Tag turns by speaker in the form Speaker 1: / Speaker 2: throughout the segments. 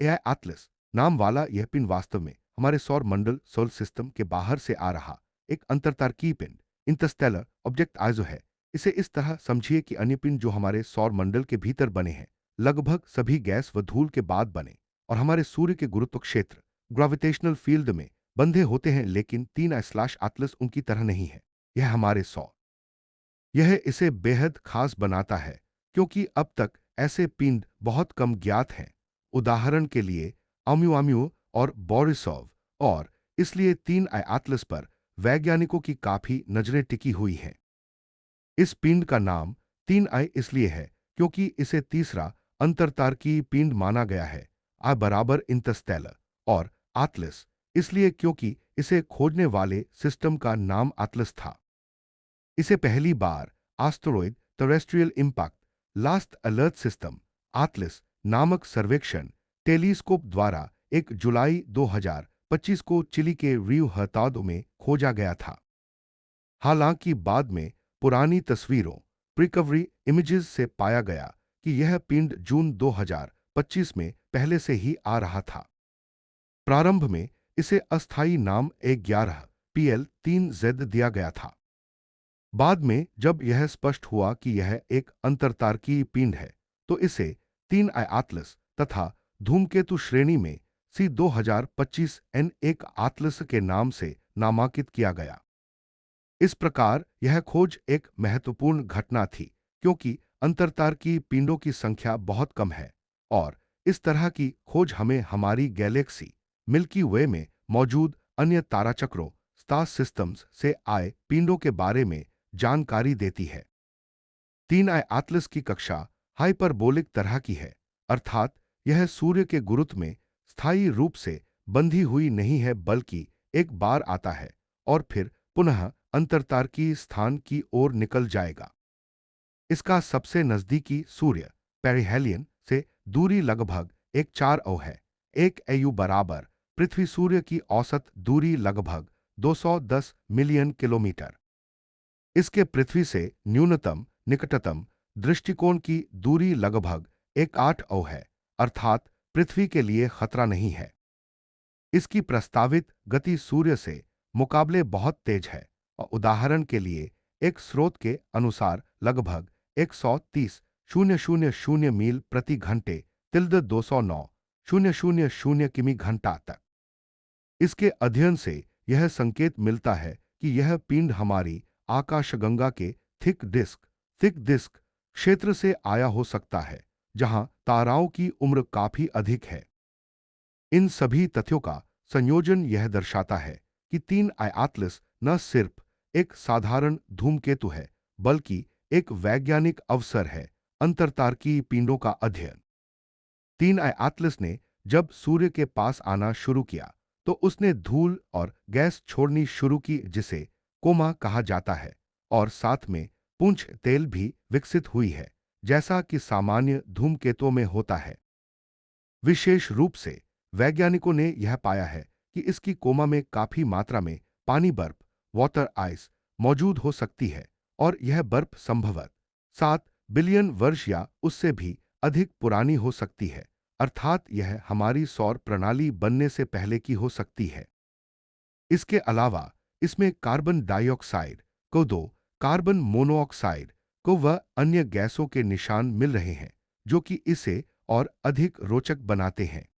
Speaker 1: AI Atlas नाम वाला यह पिंड वास्तव में हमारे सौर मंडल सोलर सिस्टम के बाहर से आ रहा एक अंतरतारकीय पिंड इंटरस्टेलर ऑब्जेक्ट आइजो है। इसे इस तरह समझिए कि अन्य पिंड जो हमारे सौर मंडल के भीतर बने हैं लगभग सभी गैस व धूल के बाद बने और हमारे सूर्य के गुरुत्व क्षेत्र ग्रेविटेशनल फील्ड में बंधे होते हैं, लेकिन तीन स्लैश एटलस उनकी तरह नहीं है। यह हमारे सौर यह इसे बेहद खास बनाता है क्योंकि अब तक ऐसे पिंड बहुत कम ज्ञात हैं। उदाहरण के लिए अम्युआम्यू और बोरिसोव, और इसलिए तीन एटलस पर वैज्ञानिकों की काफी नजरें टिकी हुई हैं। इस पिंड का नाम तीन आई इसलिए है क्योंकि इसे तीसरा अंतरतारकीय पिंड माना गया है। आ बराबर इंटरस्टेलर और एटलस इसलिए क्योंकि इसे खोजने वाले सिस्टम का नाम एटलस था। इसे पहली बार asteroid terrestrial impact last alert system ATLAS नामक सर्वेक्षण टेलीस्कोप द्वारा 1 जुलाई 2025 को चिली के रियो हर्तादो में खोजा गया था। हालांकि बाद में पुरानी तस्वीरों प्रिकवरी इमेजेस से पाया गया कि यह पिंड जून 2025 में पहले से ही आ रहा था। प्रारंभ में इसे अस्थायी नाम A11 PL3Z दिया गया था। बाद में जब यह स्पष्ट हुआ कि यह एक अंतरतारकीय पिंड है तो इसे तीन एटलस तथा धूमकेतु श्रेणी में C 2025 N1 एटलस के नाम से नामांकित किया गया। इस प्रकार यह खोज एक महत्वपूर्ण घटना थी क्योंकि अंतरतारकीय पिंडों की संख्या बहुत कम है और इस तरह की खोज हमें हमारी गैलेक्सी मिल्की वे में मौजूद अन्य ताराचक्रों स्टार सिस्टम्स से आए पिंडों के बारे में जानकारी देती है। तीन एटलस की कक्षा हाइपरबोलिक तरह की है, अर्थात यह सूर्य के गुरुत्व में स्थायी रूप से बंधी हुई नहीं है बल्कि एक बार आता है और फिर पुनः अंतरतारकीय स्थान की ओर निकल जाएगा। इसका सबसे नजदीकी सूर्य पेरिहेलियन से दूरी लगभग 1.4 है। 1 AU बराबर पृथ्वी सूर्य की औसत दूरी लगभग 210 मिलियन किलोमीटर। इसके पृथ्वी से न्यूनतम निकटतम दृष्टिकोण की दूरी लगभग 1.8 है, अर्थात पृथ्वी के लिए खतरा नहीं है। इसकी प्रस्तावित गति सूर्य से मुकाबले बहुत तेज है और उदाहरण के लिए एक स्रोत के अनुसार लगभग 130,000 मील प्रति घंटे तिल्द 209,000 किमी घंटा तक। इसके अध्ययन से यह संकेत मिलता है कि यह पिंड हमारी आकाशगंगा के थिक डिस्क क्षेत्र से आया हो सकता है जहां ताराओं की उम्र काफी अधिक है। इन सभी तथ्यों का संयोजन यह दर्शाता है कि तीन एटलस न सिर्फ एक साधारण धूमकेतु है बल्कि एक वैज्ञानिक अवसर है अंतरतारकीय पिंडों का अध्ययन। तीन एटलस ने जब सूर्य के पास आना शुरू किया तो उसने धूल और गैस छोड़नी शुरू की जिसे कोमा कहा जाता है, और साथ में पुंछ तेल भी विकसित हुई है जैसा कि सामान्य धूमकेतुओं में होता है। विशेष रूप से वैज्ञानिकों ने यह पाया है कि इसकी कोमा में काफी मात्रा में पानी बर्फ वाटर आइस मौजूद हो सकती है और यह बर्फ संभवतः 7 बिलियन वर्ष या उससे भी अधिक पुरानी हो सकती है, अर्थात यह हमारी सौर प्रणाली बनने से पहले की हो सकती है। इसके अलावा इसमें कार्बन डाइऑक्साइड को दो कार्बन मोनोऑक्साइड को व अन्य गैसों के निशान मिल रहे हैं जो कि इसे और अधिक रोचक बनाते हैं।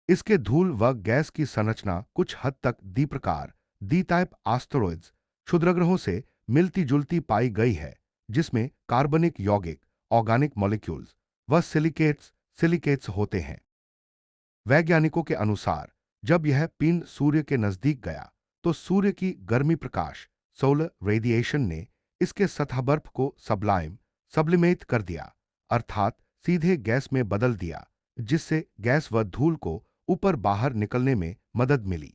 Speaker 1: इसके धूल व गैस की संरचना कुछ हद तक द्विप्रकार डी टाइप एस्टेरॉयड्स क्षुद्रग्रहों से मिलती जुलती पाई गई है जिसमें कार्बनिक यौगिक ऑर्गेनिक मॉलिक्यूल्स व सिलिकेट्स होते हैं। वैज्ञानिकों के अनुसार जब यह पिंड सूर्य के नजदीक गया तो सूर्य की गर्मी प्रकाश सोलर रेडिएशन ने इसके सतह बर्फ को सब्लिमेट कर दिया, अर्थात सीधे गैस में बदल दिया, जिससे गैस व धूल को ऊपर बाहर निकलने में मदद मिली।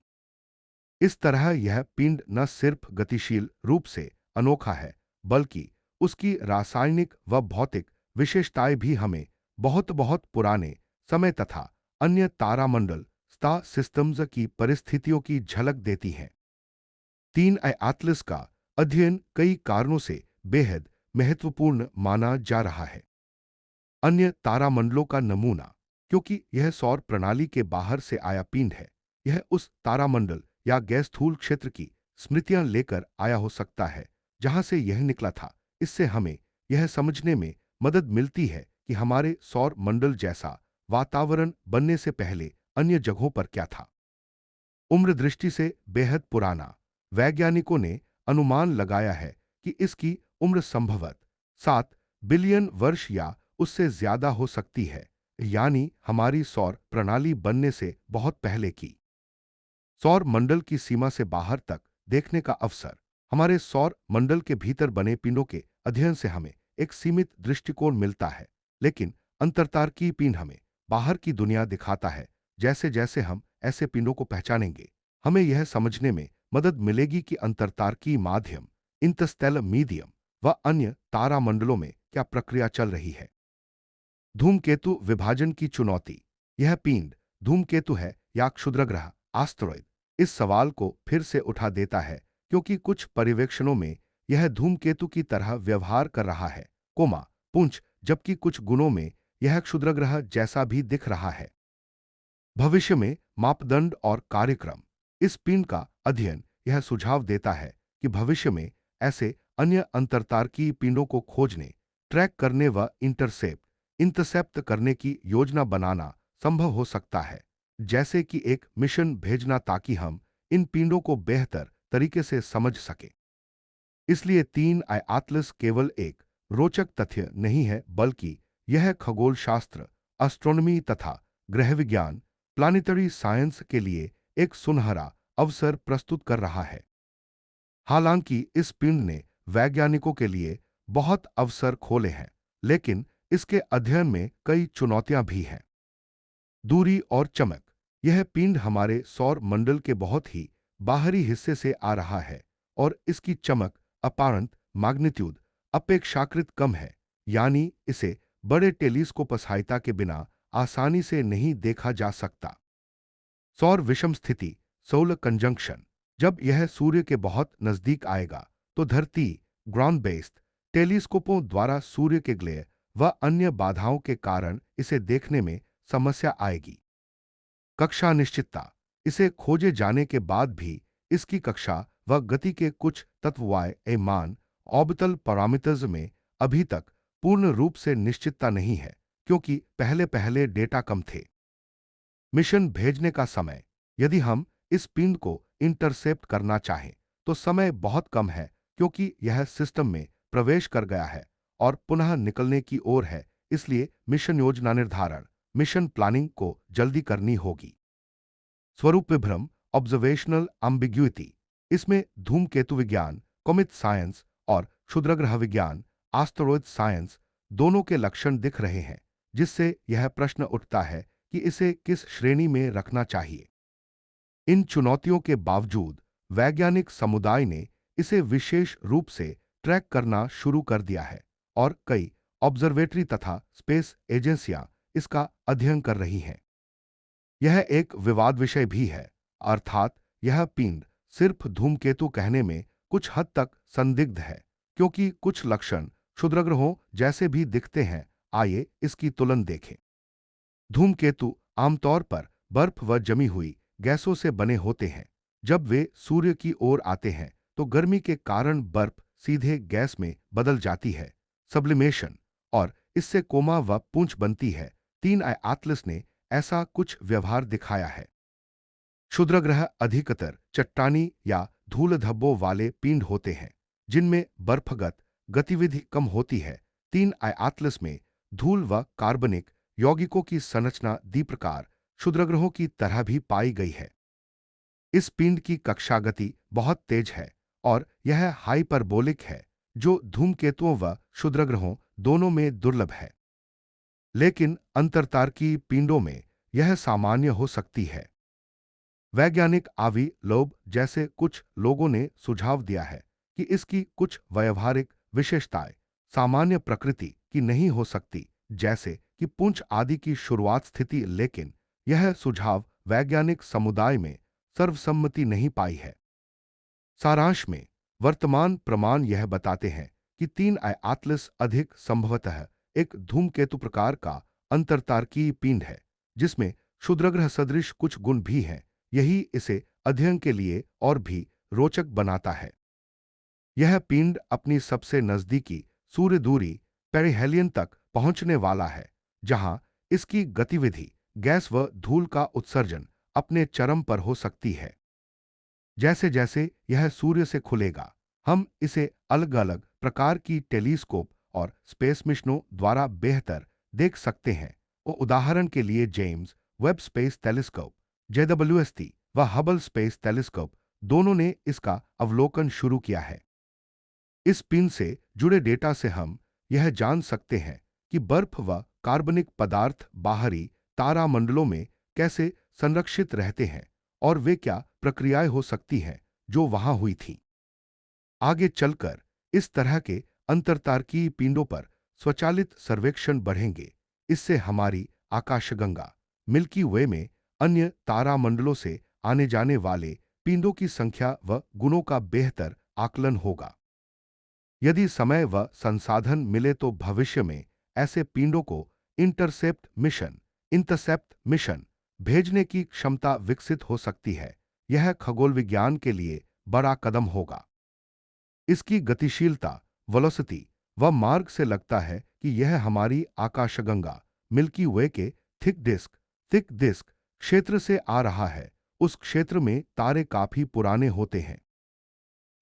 Speaker 1: इस तरह यह पिंड न सिर्फ गतिशील रूप से अनोखा है बल्कि उसकी रासायनिक व भौतिक विशेषताएं भी हमें बहुत बहुत पुराने समय तथा अन्य तारामंडल स्टार सिस्टम्स की परिस्थितियों की झलक देती हैं। तीन एटलस का अध्ययन कई कारणों से बेहद महत्वपूर्ण माना जा रहा है। अन्य तारामंडलों का नमूना क्योंकि यह सौर प्रणाली के बाहर से आया पिंड है। यह उस तारामंडल या गैस स्थूल क्षेत्र की स्मृतियां लेकर आया हो सकता है जहां से यह निकला था। इससे हमें यह समझने में मदद मिलती है कि हमारे सौर मंडल जैसा वातावरण बनने से पहले अन्य जगहों पर क्या था। उम्र दृष्टि से बेहद पुराना, वैज्ञानिकों ने अनुमान लगाया है कि इसकी उम्र संभवतः 7 बिलियन वर्ष या उससे ज्यादा हो सकती है, यानी हमारी सौर प्रणाली बनने से बहुत पहले की। सौर मंडल की सीमा से बाहर तक देखने का अवसर। हमारे सौर मंडल के भीतर बने पिंडों के अध्ययन से हमें एक सीमित दृष्टिकोण मिलता है, लेकिन अंतर्तारकीय पिंड हमें बाहर की दुनिया दिखाता है। जैसे जैसे हम ऐसे पिंडों को पहचानेंगे, हमें यह समझने में मदद मिलेगी कि अंतर्तारकीय माध्यम, इंटरस्टेलर मीडियम व अन्य तारामंडलों में क्या प्रक्रिया चल रही है। धूमकेतु विभाजन की चुनौती। यह पिंड धूमकेतु है या क्षुद्रग्रह एस्टेरॉयड, इस सवाल को फिर से उठा देता है, क्योंकि कुछ पर्यवेक्षणों में यह धूमकेतु की तरह व्यवहार कर रहा है, पुंछ, जबकि कुछ गुणों में यह क्षुद्रग्रह जैसा भी दिख रहा है। भविष्य में मापदंड और कार्यक्रम। इस पिंड का अध्ययन यह सुझाव देता है कि भविष्य में ऐसे अन्य अंतर्तारकीय पिंडों को खोजने, ट्रैक करने व इंटरसेप्ट करने की योजना बनाना संभव हो सकता है, जैसे कि एक मिशन भेजना ताकि हम इन पिंडों को बेहतर तरीके से समझ सके। इसलिए 3 एटलस केवल एक रोचक तथ्य नहीं है, बल्कि यह खगोल शास्त्र, एस्ट्रोनॉमी तथा ग्रह विज्ञान, प्लानिटरी साइंस के लिए एक सुनहरा अवसर प्रस्तुत कर रहा है। हालांकि इस पिंड ने वैज्ञानिकों के लिए बहुत अवसर खोले हैं, लेकिन इसके अध्ययन में कई चुनौतियां भी हैं। दूरी और चमक। यह पिंड हमारे सौर मंडल के बहुत ही बाहरी हिस्से से आ रहा है और इसकी चमक अपैरेंट मैग्नीट्यूड अपेक्षाकृत कम है, यानी इसे बड़े टेलीस्कोप सहायता के बिना आसानी से नहीं देखा जा सकता। सौर विषम स्थिति, सोलर कंजंक्शन। जब यह सूर्य के बहुत नजदीक आएगा तो धरती ग्राउंड बेस्ड टेलीस्कोपों द्वारा सूर्य के ग्लेयर व अन्य बाधाओं के कारण इसे देखने में समस्या आएगी। कक्षा अनिश्चितता। इसे खोजे जाने के बाद भी इसकी कक्षा व गति के कुछ तत्व मान ऑर्बिटल पैरामीटर्स में अभी तक पूर्ण रूप से निश्चितता नहीं है, क्योंकि पहले पहले डेटा कम थे। मिशन भेजने का समय। यदि हम इस पिंड को इंटरसेप्ट करना चाहें तो समय बहुत कम है, क्योंकि यह सिस्टम में प्रवेश कर गया है और पुनः निकलने की ओर है। इसलिए मिशन योजना निर्धारण, मिशन प्लानिंग को जल्दी करनी होगी। स्वरूप विभ्रम, ऑब्जर्वेशनल एम्बिग्युइटी। इसमें धूमकेतु विज्ञान, कॉमेट साइंस और क्षुद्रग्रह विज्ञान, एस्टेरॉयड साइंस दोनों के लक्षण दिख रहे हैं, जिससे यह प्रश्न उठता है कि इसे किस श्रेणी में रखना चाहिए। इन चुनौतियों के बावजूद वैज्ञानिक समुदाय ने इसे विशेष रूप से ट्रैक करना शुरू कर दिया है और कई ऑब्जर्वेटरी तथा स्पेस एजेंसियां इसका अध्ययन कर रही हैं। यह एक विवाद विषय भी है, अर्थात यह पिंड सिर्फ धूमकेतु कहने में कुछ हद तक संदिग्ध है, क्योंकि कुछ लक्षण क्षुद्रग्रहों जैसे भी दिखते हैं। आइए इसकी तुलना देखें। धूमकेतु आमतौर पर बर्फ व जमी हुई गैसों से बने होते हैं। जब वे सूर्य की ओर आते हैं तो गर्मी के कारण बर्फ सीधे गैस में बदल जाती है, सब्लिमेशन, और इससे कोमा व पूंछ बनती है। 3 एटलस ने ऐसा कुछ व्यवहार दिखाया है। क्षुद्रग्रह अधिकतर चट्टानी या धूल धब्बों वाले पिंड होते हैं, जिनमें बर्फगत गतिविधि कम होती है। 3 एटलस में धूल व कार्बनिक यौगिकों की संरचना द्विप्रकार क्षुद्रग्रहों की तरह भी पाई गई है। इस पिंड की कक्षा गति बहुत तेज है और यह हाइपरबोलिक है, जो धूमकेतुओं व क्षुद्रग्रहों दोनों में दुर्लभ है। लेकिन अंतर्तारकीय पिंडों में यह सामान्य हो सकती है। वैज्ञानिक आवी लोब जैसे कुछ लोगों ने सुझाव दिया है कि इसकी कुछ व्यावहारिक विशेषताएं सामान्य प्रकृति की नहीं हो सकती, जैसे कि पुंछ आदि की शुरुआत स्थिति, लेकिन यह सुझाव वैज्ञानिक समुदाय में सर्वसम्मति नहीं पाई है। सारांश में वर्तमान प्रमाण यह बताते हैं कि 3 एटलस अधिक संभवतः एक धूमकेतु प्रकार का अंतर्तारकीय पिंड है, जिसमें क्षुद्रग्रह सदृश कुछ गुण भी हैं। यही इसे अध्ययन के लिए और भी रोचक बनाता है। यह पिंड अपनी सबसे नजदीकी सूर्य दूरी पेरिहेलियन तक पहुंचने वाला है, जहां इसकी गतिविधि गैस व धूल का उत्सर्जन अपने चरम पर हो सकती है। जैसे जैसे यह सूर्य से खुलेगा, हम इसे अलग अलग प्रकार की टेलीस्कोप और स्पेस मिशनों द्वारा बेहतर देख सकते हैं। उदाहरण के लिए James Webb space telescope JWST व हबल स्पेस टेलीस्कोप दोनों ने इसका अवलोकन शुरू किया है। इस पिन से जुड़े डेटा से हम यह जान सकते हैं कि बर्फ व कार्बनिक पदार्थ बाहरी तारामंडलों में कैसे संरक्षित रहते हैं और वे क्या प्रक्रियाएं हो सकती हैं जो वहां हुई थीं। आगे चलकर इस तरह के अंतरतारकीय पिंडों पर स्वचालित सर्वेक्षण बढ़ेंगे। इससे हमारी आकाशगंगा मिल्की वे में अन्य तारामंडलों से आने जाने वाले पिंडों की संख्या व गुणों का बेहतर आकलन होगा। यदि समय व संसाधन मिले तो भविष्य में ऐसे पिंडों को इंटरसेप्ट मिशन भेजने की क्षमता विकसित हो सकती है। यह खगोल विज्ञान के लिए बड़ा कदम होगा। इसकी गतिशीलता वेलोसिटी व मार्ग से लगता है कि यह हमारी आकाशगंगा मिल्की वे के थिक डिस्क क्षेत्र से आ रहा है। उस क्षेत्र में तारे काफी पुराने होते हैं।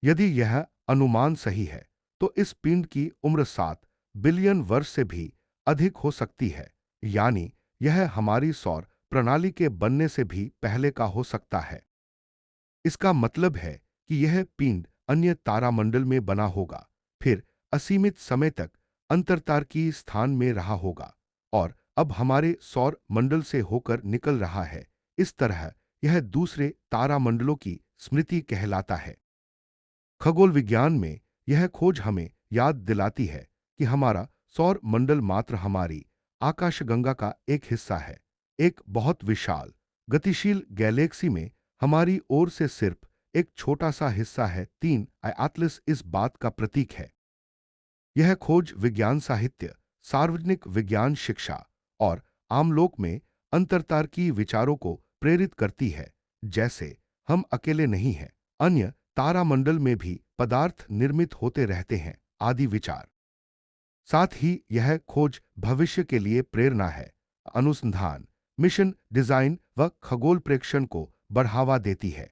Speaker 1: यदि यह अनुमान सही है तो इस पिंड की उम्र 7 बिलियन वर्ष से भी अधिक हो सकती है, यानी यह हमारी सौर प्रणाली के बनने से भी पहले का हो सकता है। इसका मतलब है कि यह पिंड अन्य तारामंडल में बना होगा, फिर असीमित समय तक अंतरतारकीय स्थान में रहा होगा और अब हमारे सौर मंडल से होकर निकल रहा है। इस तरह यह दूसरे तारामंडलों की स्मृति कहलाता है। खगोल विज्ञान में यह खोज हमें याद दिलाती है कि हमारा सौर मंडल मात्र हमारी आकाशगंगा का एक हिस्सा है। एक बहुत विशाल गतिशील गैलेक्सी में हमारी ओर से सिर्फ एक छोटा सा हिस्सा है। 3 आयातलिस इस बात का प्रतीक है। यह खोज विज्ञान साहित्य, सार्वजनिक विज्ञान शिक्षा और आमलोक में अंतरतारकीय विचारों को प्रेरित करती है, जैसे हम अकेले नहीं हैं, अन्य तारामंडल में भी पदार्थ निर्मित होते रहते हैं आदि विचार। साथ ही यह खोज भविष्य के लिए प्रेरणा है। अनुसंधान, मिशन डिजाइन व खगोल प्रेक्षण को बढ़ावा देती है।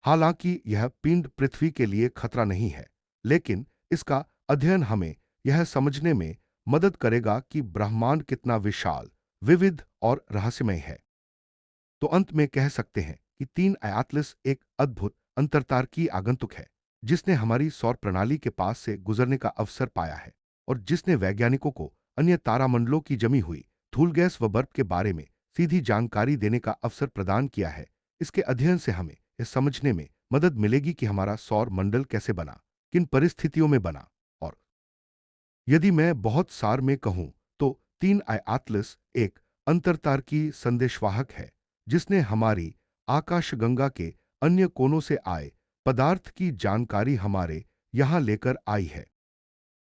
Speaker 1: हालांकि यह पिंड पृथ्वी के लिए खतरा नहीं है, लेकिन इसका अध्ययन हमें यह समझने में मदद करेगा कि ब्रह्मांड कितना विशाल, विविध और रहस्यमय है। तो अंत में कह सकते हैं कि 3 आयातलिस एक अद्भुत अंतरतारकीय आगंतुक है, जिसने हमारी सौर प्रणाली के पास से गुजरने का अवसर पाया है और जिसने वैज्ञानिकों को अन्य तारामंडलों की जमी हुई धूल गैस व बर्फ के बारे में सीधी जानकारी देने का अवसर प्रदान किया है। इसके अध्ययन से हमें यह समझने में मदद मिलेगी कि हमारा सौर मंडल कैसे बना, किन परिस्थितियों में बना और यदि मैं बहुत सार में कहूं तो 3 आयातलिस एक अंतरतारकीय संदेशवाहक है, जिसने हमारी आकाशगंगा के अन्य कोनों से आए पदार्थ की जानकारी हमारे यहां लेकर आई है।